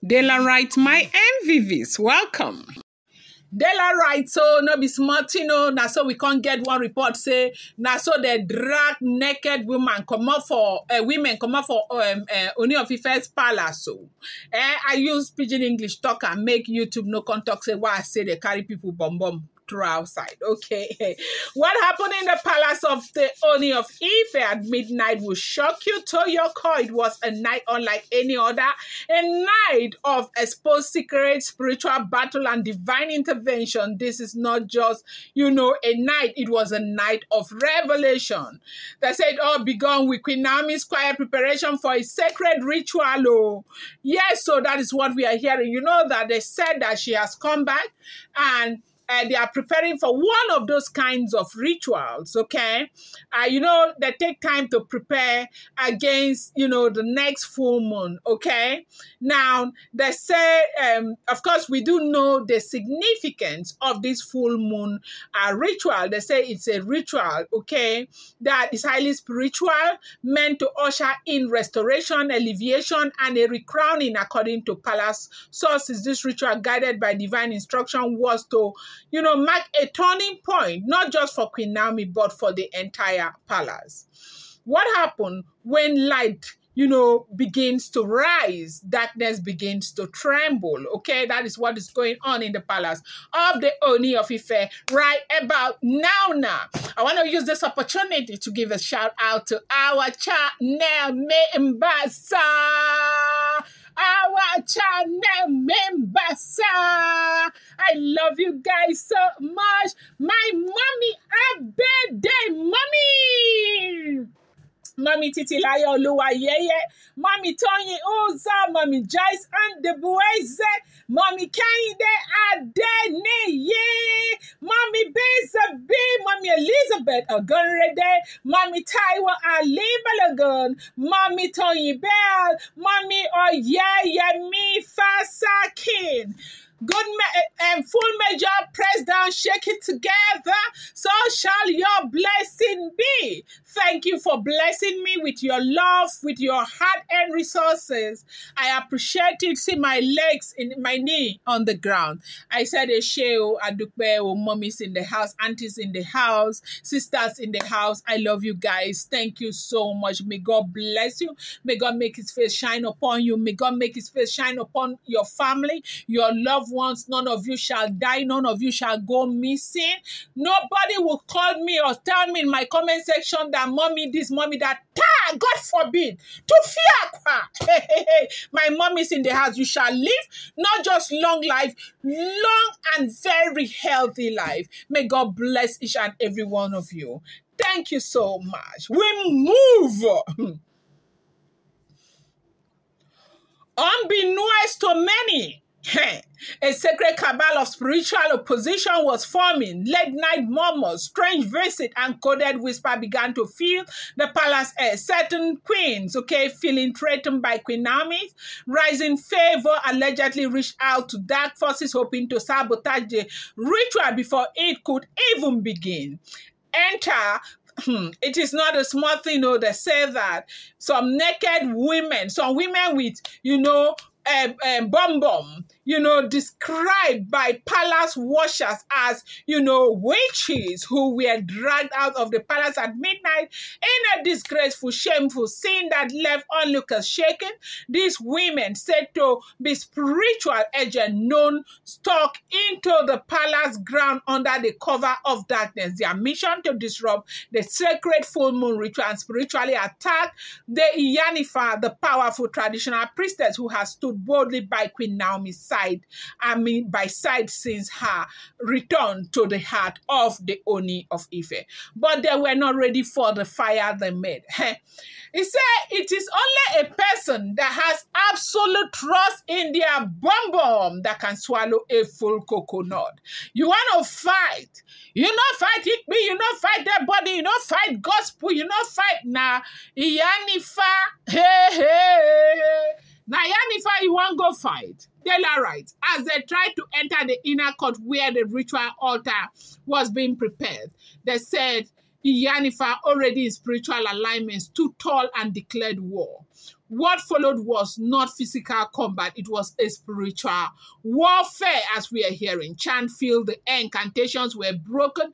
Dela write my MVVs. Welcome. Dela write so no be smart, now so we can't get one report say now so they drag naked women come up for Ooni Of Ife's palace. So I use pidgin English talk and make YouTube no contact say why I say they carry people bomb through outside. Okay. What happened in the palace of the Ooni Of Ife at midnight will shock you to your core. It was a night unlike any other, a night of exposed secrets, spiritual battle, and divine intervention. This is not just, a night. It was a night of revelation. They said all began with Queen Naomi's quiet preparation for a sacred ritual. Oh, yes, so that is what we are hearing. You know that they said that she has come back and they are preparing for one of those kinds of rituals, okay? They take time to prepare against, the next full moon, okay? Now, they say, of course, we do know the significance of this full moon ritual. They say it's a ritual, okay, that is highly spiritual, meant to usher in restoration, alleviation, and a recrowning according to palace sources. This ritual, guided by divine instruction, was to mark a turning point, not just for Queen Naomi, but for the entire palace. What happened when light, begins to rise, darkness begins to tremble, okay? That is what is going on in the palace of the Ooni Of Ife right about now. I want to use this opportunity to give a shout out to our channel members. Our channel members. I love you guys so much. My mommy, a birthday, mommy. Mommy Titilayo Oluwayeye, Mommy Tony Oza, Mommy Joyce and the boys, Mommy Kayinde Adeneye, Mommy Beza B, Mommy Elizabeth Ogunrede, Mommy Taiwo Ali Balogun, Mommy Tony Bell, Mommy Oyeyemi Fasakin. Good full measure, press down, shake it together, so shall your blessing be. Thank you for blessing me with your love, with your heart and resources. I appreciate it. See my legs in my knee on the ground. I said a sheo, adukbe, mommies in the house, aunties in the house, sisters in the house. I love you guys. Thank you so much. May God bless you. May God make his face shine upon you. May God make his face shine upon your family, your loved ones. None of you shall die. None of you shall go missing. Nobody will call me or tell me in my comment section that mommy this, mommy that. God forbid. To fear. My mom is in the house. You shall live not just long life, long and very healthy life. May God bless each and every one of you. Thank you so much. We move. Unbeknownst to many, a sacred cabal of spiritual opposition was forming. Late night murmurs, strange visit, and coded whisper began to fill the palace air. Certain queens, feeling threatened by Queen Naomi's rising favor, allegedly reached out to dark forces, hoping to sabotage the ritual before it could even begin. Enter. It is not a small thing, they say that some naked women, some women with, described by palace watchers as, witches who were dragged out of the palace at midnight in a disgraceful, shameful scene that left onlookers shaken. These women said to be spiritual agents known stuck into the palace ground under the cover of darkness. Their mission to disrupt the sacred full moon ritual and spiritually attack the Iyanifa, the powerful traditional priestess who has stood boldly by Queen Naomi's side, by side since her return to the heart of the Ooni Of Ife. But they were not ready for the fire they made. He said it is only a person that has absolute trust in their bomb that can swallow a full coconut. You want to fight. You not fight it me, you not fight their body, you not fight gospel, you not fight na Iyanifa. Now, Iyanifa, you won't go fight. Dela writes, as they tried to enter the inner court where the ritual altar was being prepared, they said Iyanifa, already in spiritual alignment, stood tall and declared war. what followed was not physical combat, it was a spiritual warfare, as we are hearing. Chant filled, the incantations were broken,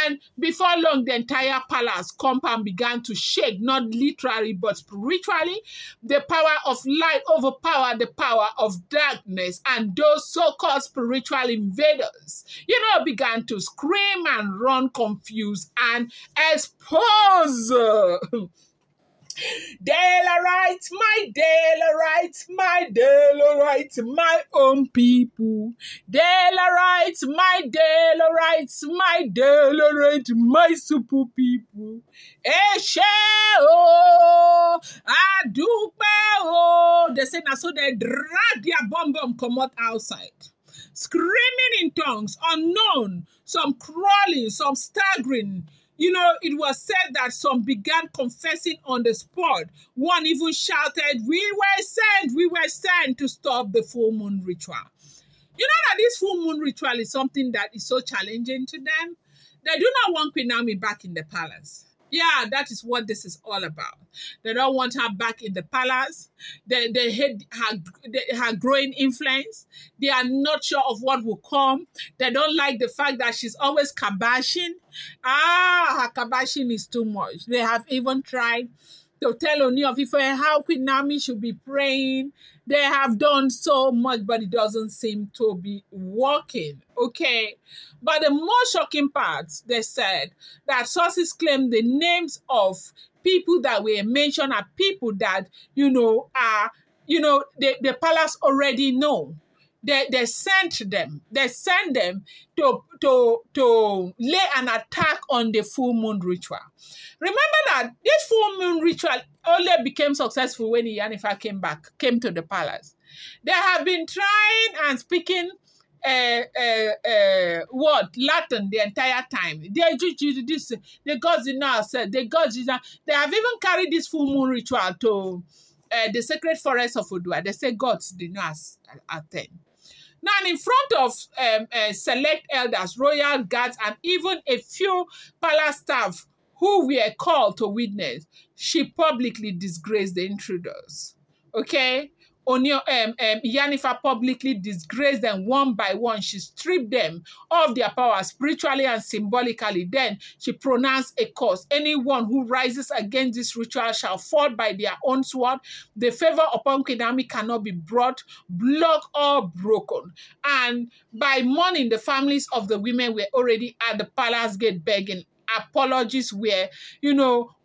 and before long, the entire palace compound began to shake, not literally, but spiritually. The power of light overpowered the power of darkness, and those so-called spiritual invaders, began to scream and run confused and expose. Daylight, my daylight, my daylight, my own people. Daylight, my daylight, my daylight, my super people. Eshe o, adupe o. They say now, so they drag their bomb come out outside, screaming in tongues, unknown, some crawling, some staggering. It was said that some began confessing on the spot. One even shouted, we were sent to stop the full moon ritual. You know that this full moon ritual is something that is so challenging to them. They do not want Queen Naomi back in the palace. Yeah, that is what this is all about. They don't want her back in the palace. They hate her growing influence. They are not sure of what will come. They don't like the fact that she's always kabashing. Her kabashing is too much. They have even tried to tell Ooni Of Ife how Queen Naomi should be praying. They have done so much, but it doesn't seem to be working, okay? But the most shocking part, they said that sources claim the names of people that were mentioned are people that, are, the palace already know. They sent them. They sent them to lay an attack on the full moon ritual. Remember that this full moon ritual only became successful when Ooni Of Ife came to the palace. They have been trying and speaking Latin the entire time. The gods did not accept. The gods did not. They have even carried this full moon ritual to the sacred forest of Odua. They say gods did not attend. Now, in front of select elders, royal guards, and even a few palace staff who were called to witness, she publicly disgraced the intruders. Okay? Ooni Of Ife publicly disgraced them one by one. She stripped them of their power spiritually and symbolically. Then she pronounced a curse. Anyone who rises against this ritual shall fall by their own sword. The favor upon Queen Naomi cannot be brought, blocked, or broken. And by morning, the families of the women were already at the palace gate begging. Apologies were,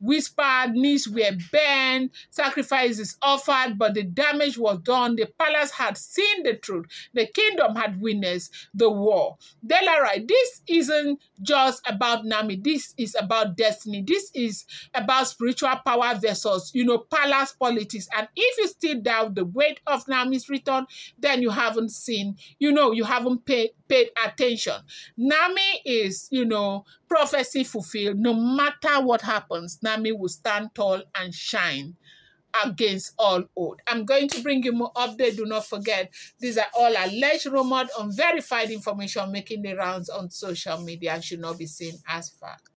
whispered, knees were bent, sacrifices offered, but the damage was done. The palace had seen the truth. The kingdom had witnessed the war. Delarai, this isn't just about Naomi. This is about destiny. This is about spiritual power versus, palace politics. And if you still doubt the weight of Naomi's return, then you haven't seen, you haven't paid attention. Naomi is, prophecy fulfilled. No matter what happens, Naomi will stand tall and shine against all odds. I'm going to bring you more updates. Do not forget, these are all alleged, rumored, unverified information making the rounds on social media and should not be seen as fact.